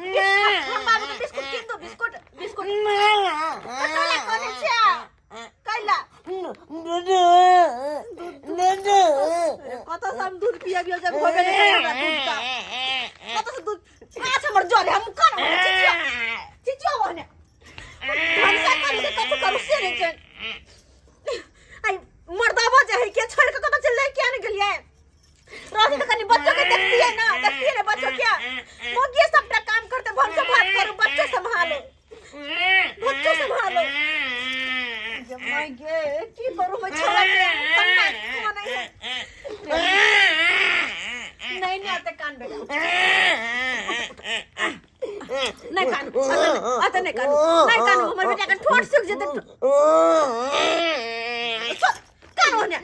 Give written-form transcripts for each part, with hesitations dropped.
हम बाबू के बिस्कुट किन दो बिस्कुट बिस्कुट कतले कोने छिया कैला कत सम दूध पिया बियो जब होबे नहीं हमरा दूध का कत से दूध पाँच हमर जोरे हम कन चिचिया चिचिया होने धनसा कर से कत करू से नहीं चल आई मर्दा बजे है के छोड़ के कत चल ले क्या नहीं गलिए रोज तो कनी बच्चों के देखती है ना बच्चों क्या वो ये सब काम करते भन से बात करो बच्चे संभालो जब मैं गे की करूं मैं छोड़ा के नहीं आते कान बेटा नहीं कान आता नहीं कान हमारे बेटा का ठोट सूख जाते कान होने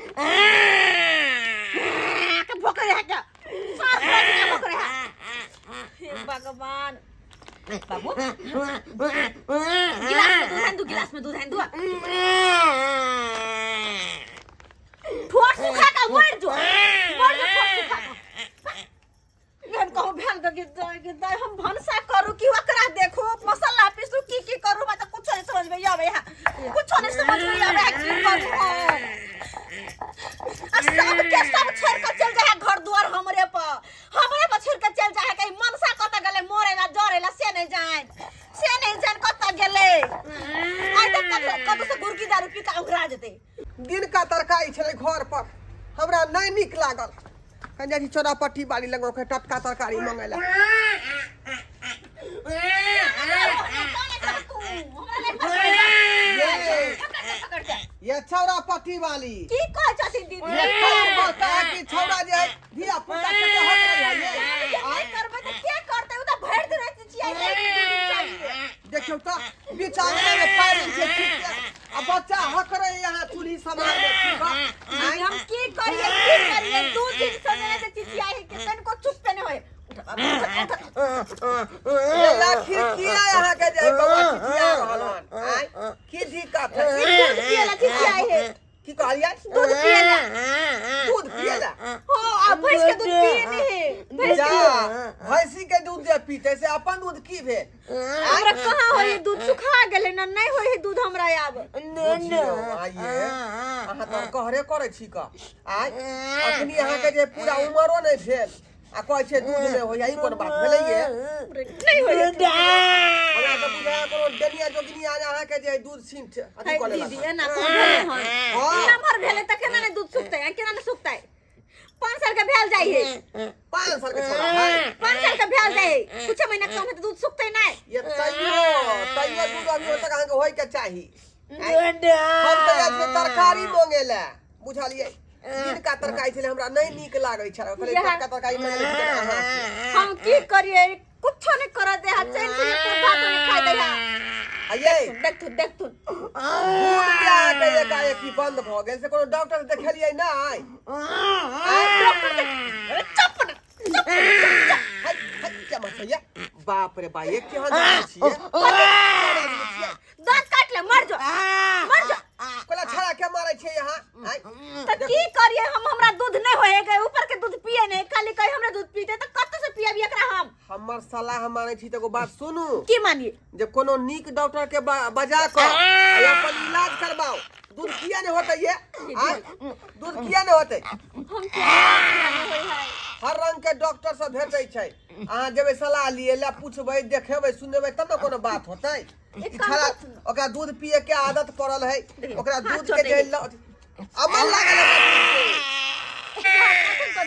के भोकर है क्या साफ क्या भोकर है हे भगवान बाबू गिलास में दूध है दो ठोट सूखा का मर जो ठोट सूखा हम कहूं भैन के दाई हम भनसा करू कि ओकरा देखो मसाला पीसू की करू मैं तो कुछ नहीं समझ में आवे है कुछ नहीं समझ में आवे है की करू सब के सब छोड़ के चल जाए घर द्वार हमरे पर छोड़ के चल जाए कहीं मनसा कत गेले मोरेला जरेला से नहीं जान कत गेले आई तक कत से गुरकी दारू पी का उघरा जते दिन का तरकारी छले घर पर हमरा नहीं निक लागल कन्या जी चौरापट्टी वाली लगो के टटका तरकारी मंगेला ये चौरापट्टी वाली की कह चाची दीदी ये बता कि छौड़ा जे धिया पुता के हक रही है ये आई करबे त के करते उ त भर दिन चाहिए देखियो तो बिचारे में पैर से ठीक अब बच्चा हक रहे यहाँ चूल्ही समाज में ठीक है हम की करिए दो दिन सने से चिचिया है कि तन को चुप पे नहीं होए ये लाखिर किया यहाँ के जाए बाबा चिचिया रहलन आय की दिक्कत है दूध पिएला चिचिया है की कहलिया दूध पिएला हो अब भैंस के दूध पिए नहीं भैंसी के दूध जे पीते से अपन दूध की भेल हमरा कहां होई दूध सुखा गेले न नहीं होई दूध हमरा आब आइए अहाँ तो कहरे करे छी का आय अखनी अहाँ के जे पूरा उमरो नहीं भेल आ कहै छै दूध में होई आई कोन बात भेलै ये नहीं होई हमरा तो बुझा कोनो डनिया जोगिनी अहाँ के जे दूध सिंठ अथी कोले दीदी एना कोन भेले हन नंबर भेले त केना ने दूध सुखतै केना ने सुखतै 5 साल के भेल जाई है 5 साल के छोरा है 5 साल के भेल जाई कुछ महीना कम है तो दूध सुखतै नहीं ये तैयो दूध अभी तक अहाँ के होय के चाही हम तो आज के तरकारी मांगेला बुझलिए दिन का तरकारी छले हमरा नहीं नीक लागै छै कहले का तरकारी मांगले हम की करिए कुछ नहीं कर दे है चैन से पूरा तो खाई दे है आइए देख तू दूध जा के एकाएकी बंद भ गेल से कोनो डॉक्टर देखलियै नहीं डॉक्टर से चप क्या मत बाप रे भाई एक केहन जाय छियै दांत काट ले मर जा कोला छड़ा के मारै छै यहाँ त की करिए हम हमरा दूध नहीं होए गए ऊपर के दूध पिए नहीं खाली कहि हमरा दूध पीते त कत से पियाबी एकरा हम हमर सलाह मानै छी त एगो बात सुनू की मानिए जब कोनो नीक डॉक्टर के बजा के अपन इलाज करवाओ दूध किया नहीं होता ये दूध किया नहीं होते हम क्या होय है हर रंग के डॉक्टर सब भेटै छै अहाँ जेबै सलाह लिए ला पूछबै देखेबै सुनबै तब न कोनो बात होतै छड़ा ओकरा दूध पिए के आदत पड़ल है ओकरा दूध के जे अमल लागल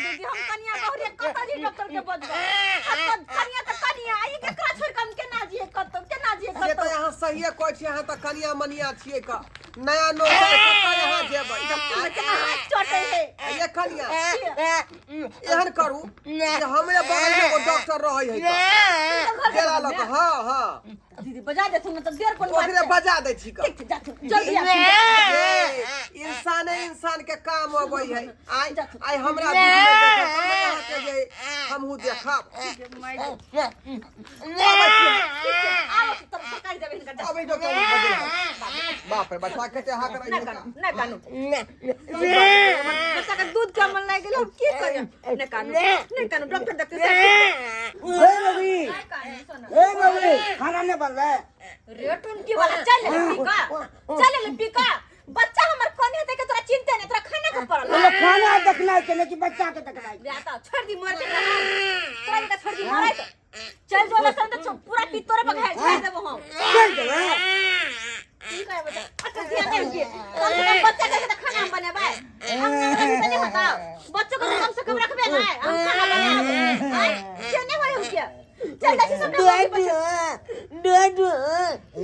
दीदी हम कनिया बहुरे कत जी डॉक्टर के बजबै कनिया त कनिया आई केकरा छोड़ के हम केना जिए कत ये तो यहाँ सही है कोई छी यहाँ त कनिया मनिया छिए का नया नौकर कत यहाँ जेबै केना हाथ चोटे है ये कनिया एहन करू जे हमरे बगल में एगो डॉक्टर रहै है गेला लक हां दीदी बजा दे तुम तो देर कोन बात ओकरे बजा दै छी का जल्दी आ इंसान के काम होबै है आई हमरा दूध के जे हमहु देखब आओ तब पकड़ देबे इनका अबे डॉक्टर बाप रे बाप साकेते हा करे ना कानू बच्चा का दूध कमल नहीं गेल की करे ना कानू डॉक्टर देखते ए रवि खाना नहीं बन रहा है रेट उनकी वाला चल ले पीका बच्चा हमर कोने होते के तोरा चिंता नहीं तोरा खाना का पड़ल वो खाना देखना है कि बच्चा के देखना है आता छोड़ दी मर के तोरा का छोड़ दी मराई तो चल जो लसन तो पूरा पितोरे पे घायल छोड़ देबो हम चल दे ठीक है बच्चा अच्छा ध्यान दे के कम से कम बच्चा के तो खाना हम बनेबे हम नहीं बताओ बच्चों को कम से कम रखबे ना हम खाना बनाबे क्यों नहीं होय उसके चल दे सब दो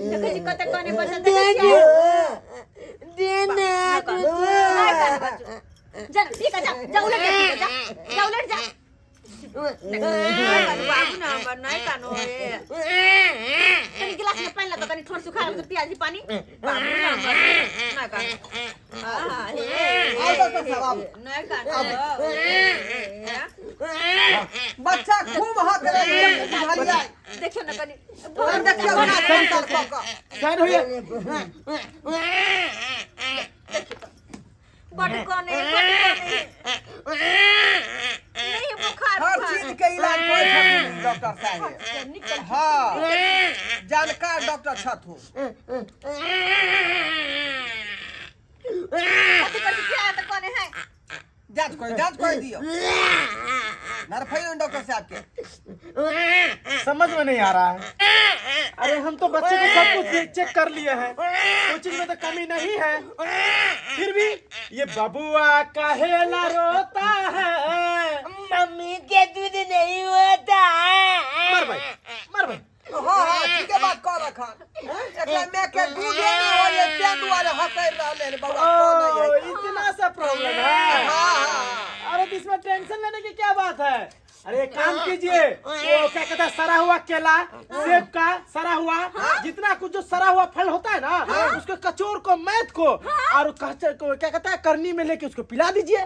देखै छी कते कोने बच्चा देना जा ठीक है जा उलट जा बाबू ना नहीं कानो तनी गिलास में पानी लगा तनी थोड़ा सुखा ले प्याज पानी बाबू ना कानो नहीं कानो बच्चा खूब हा करे बुझलियै देखियो ना कनी देखियो ना संतर का जान होइए बड़ कोने नहीं बुखार हर चीज के इलाज कोई छथिन डॉक्टर साहब हां जानकार डॉक्टर छथुन क्या तो कोने है जांच कर दियो नरफइयो डॉक्टर साहब के समझ में नहीं आ रहा है। अरे हम तो बच्चे को सब कुछ चेक कर लिए हैं, कोई चीज में तो कमी नहीं है, फिर भी ये बबुआ काहेला रोता है। मम्मी के दूध नहीं होता मर भाई हां ठीक है बात कर रखा एकला में के दूध नहीं होले ते दुआरे हकर रहले रे बाबा को नहीं है इतना सा प्रॉब्लम है। हां अरे इसमें टेंशन लेने की क्या बात है। अरे एक काम कीजिए, वो क्या कहता है सरा हुआ केला, सेब का सरा हुआ, जितना कुछ जो सरा हुआ फल होता है ना, उसको कचोर को मैथ को और क्या कहता है करनी में लेके उसको पिला दीजिए,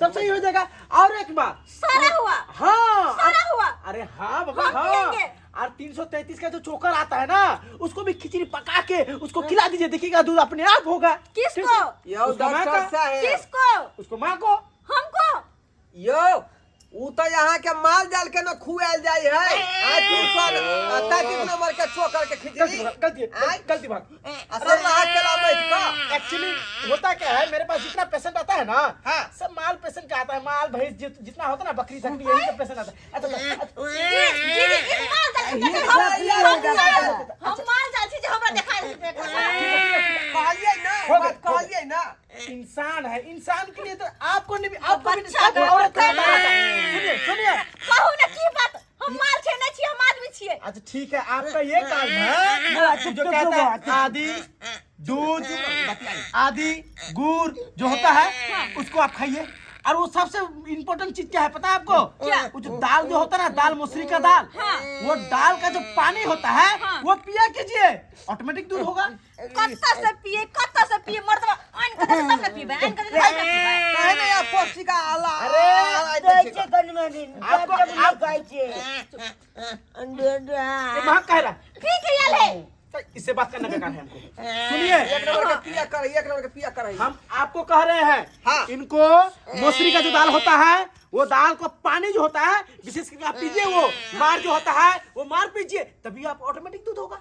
सब सही हो जाएगा। और एक बात सारा हुआ हाँ सारा हुआ अरे हाँ बाबा हम हाँ पिएंगे। और 333 का जो चोकर आता है ना, उसको भी खिचड़ी पका के उसको खिला दीजिए, देखिएगा दूध अपने आप होगा। किसको यो उसका माँ डॉक्टर का? साहब किसको उसको माँ को हमको यो उ तो यहाँ के माल जाल के न खुआल जाय है आज 233 नंबर के चोकर के खिचड़ी गलती भाग असर रहा केला मैथ का एक्चुअली होता क्या है, मेरे पास जितना पेशेंट आता है ना, हाँ। सब माल पेशेंट का आता है, माल भैंस जितना होता है ना, बकरी सकरी यही सब पेशेंट आता है। अच्छा हम माल जाल छी जे हमरा देखाई कहलिए ना बात कहलिए ना इंसान है, इंसान के लिए तो आपको नहीं, आपको भी बच्चा नहीं, औरत का सुनिए कहू ना की बात हम माल छे नहीं छी हम आदमी छिए अच्छा ठीक है, आपका ये काम है जो कहता है आदि दूध आदि गुड़ जो होता है उसको आप खाइए। और वो सबसे इम्पोर्टेंट चीज क्या है पता है आपको? क्या? वो जो दाल जो होता है ना, दाल मसूरी का दाल, वो दाल का जो पानी होता है वो पिया कीजिए, ऑटोमेटिक दूध होगा। कत्ता से पिए मर्दवा आन के तब ना पीबे आन के भाई पीबे कहे ना या पौष्टिक आला अरे दैचे कनमा दिन आपको आप खाइए ये महक कह रहा पी के आले इससे बात करना बेकार है हमको। सुनिए एक नंबर के पिया कर हम आपको कह रहे हैं हाँ। इनको मसूरी का जो दाल होता है, वो दाल का पानी जो होता है विशेष करके आप पीजिए, वो मार जो होता है वो मार पीजिए, तभी आप ऑटोमेटिक दूध होगा।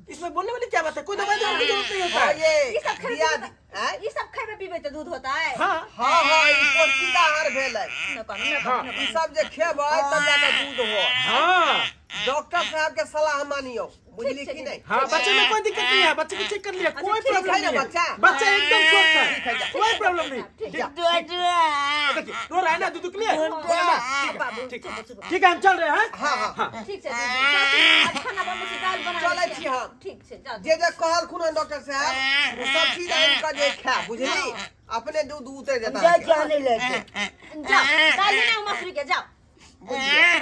इसमें बोलने वाली क्या बात है, कोई दवाई देने की जरूरत नहीं होता है। ये सब खाइबे पीबे तो दूध होता है हाँ हां ई पौष्टिक आहार भेलै ई सब जे खेबै तब जाके दूध हो। हाँ डॉक्टर साहब के सलाह मानियो, बुझली कि नहीं? हाँ बच्चे में कोई दिक्कत नहीं है, बच्चे को चेक कर लिया, कोई ठीक है प्रॉब्लम ना नहीं है, बच्चा? बच्चा एकदम स्वस्थ है, कोई प्रॉब्लम नहीं। देखिए रो रहा है ना दूध के लिए, ठीक है हम चल रहे हैं। हाँ ठीक है खाना बन से दाल बना चलै छी हम। ठीक से जा जे कहल खुना डॉक्टर साहब वो सब चीज इनका जे खा, बुझली अपने दूध उतर जाता है। जाने लगे जाओ दाल लेना मसूरी के जाओ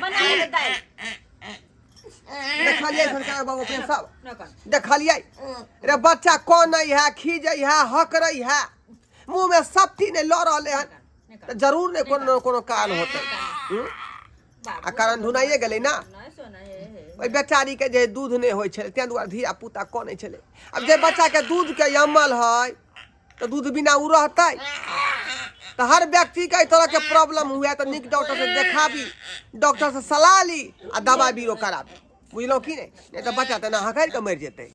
बना ले दाल देखलिए सरकार बाबू अपने सब न कर देखलिए रे बच्चा कौन नहीं है, खीजै है, हकरई है, मुंह में सप्ती ने लऽ रहले हन, तो जरूर ने कोनो कारण होते। आ कारण ढूंढाइए गेलै ना। नहीं सुना है ओहि बेचारी के जे दूध नहीं होइ छले तें दुआरे धिया पुता कनै छले। अब जे बच्चा के दूध के अमल है तो दूध बिना उ रहतै। तो हर व्यक्ति का इस तरह के प्रॉब्लम हुआ तो निक डॉक्टर से देखाबी, डॉक्टर से सलाह ली आ दवा बीरो कराबी, बुझलो कि नहीं तो बच्चा तो ना हकैर के मर जेतै।